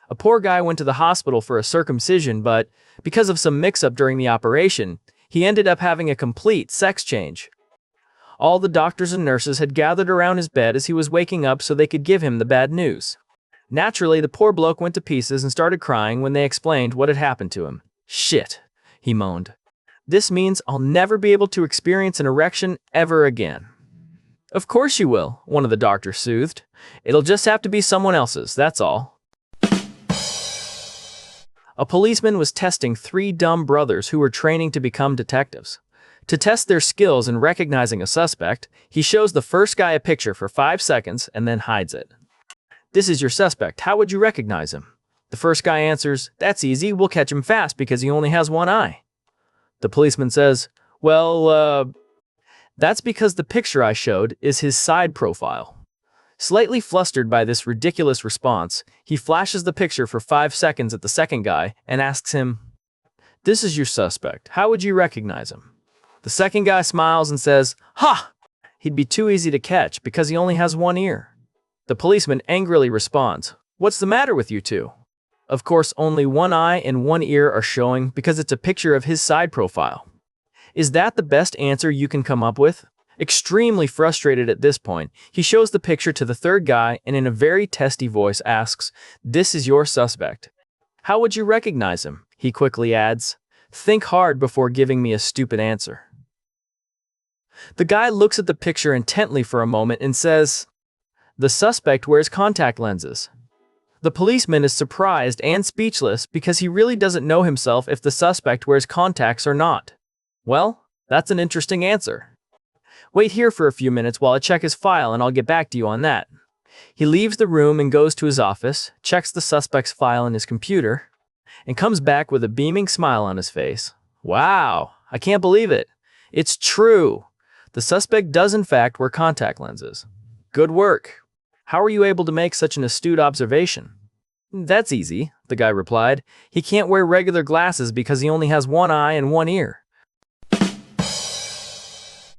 A poor guy went to the hospital for a circumcision, but because of some mix-up during the operation, he ended up having a complete sex change. All the doctors and nurses had gathered around his bed as he was waking up so they could give him the bad news. Naturally, the poor bloke went to pieces and started crying when they explained what had happened to him. "Shit," he moaned. "This means I'll never be able to experience an erection ever again." "Of course you will," one of the doctors soothed. "It'll just have to be someone else's, that's all." A policeman was testing three dumb brothers who were training to become detectives. To test their skills in recognizing a suspect, he shows the first guy a picture for 5 seconds and then hides it. "This is your suspect. How would you recognize him?" The first guy answers, "That's easy. We'll catch him fast because he only has one eye." The policeman says, "Well, that's because the picture I showed is his side profile." Slightly flustered by this ridiculous response, he flashes the picture for 5 seconds at the second guy and asks him, "This is your suspect. How would you recognize him?" The second guy smiles and says, "Ha! He'd be too easy to catch because he only has one ear." The policeman angrily responds, "What's the matter with you two?" Of course, only one eye and one ear are showing because it's a picture of his side profile. Is that the best answer you can come up with? Extremely frustrated at this point, he shows the picture to the third guy and in a very testy voice asks, "This is your suspect. How would you recognize him?" He quickly adds, "Think hard before giving me a stupid answer." The guy looks at the picture intently for a moment and says, "The suspect wears contact lenses." The policeman is surprised and speechless because he really doesn't know himself if the suspect wears contacts or not. "Well, that's an interesting answer. Wait here for a few minutes while I check his file and I'll get back to you on that." He leaves the room and goes to his office, checks the suspect's file in his computer, and comes back with a beaming smile on his face. "Wow, I can't believe it. It's true. The suspect does in fact wear contact lenses. Good work. How are you able to make such an astute observation?" "That's easy," the guy replied. "He can't wear regular glasses because he only has one eye and one ear."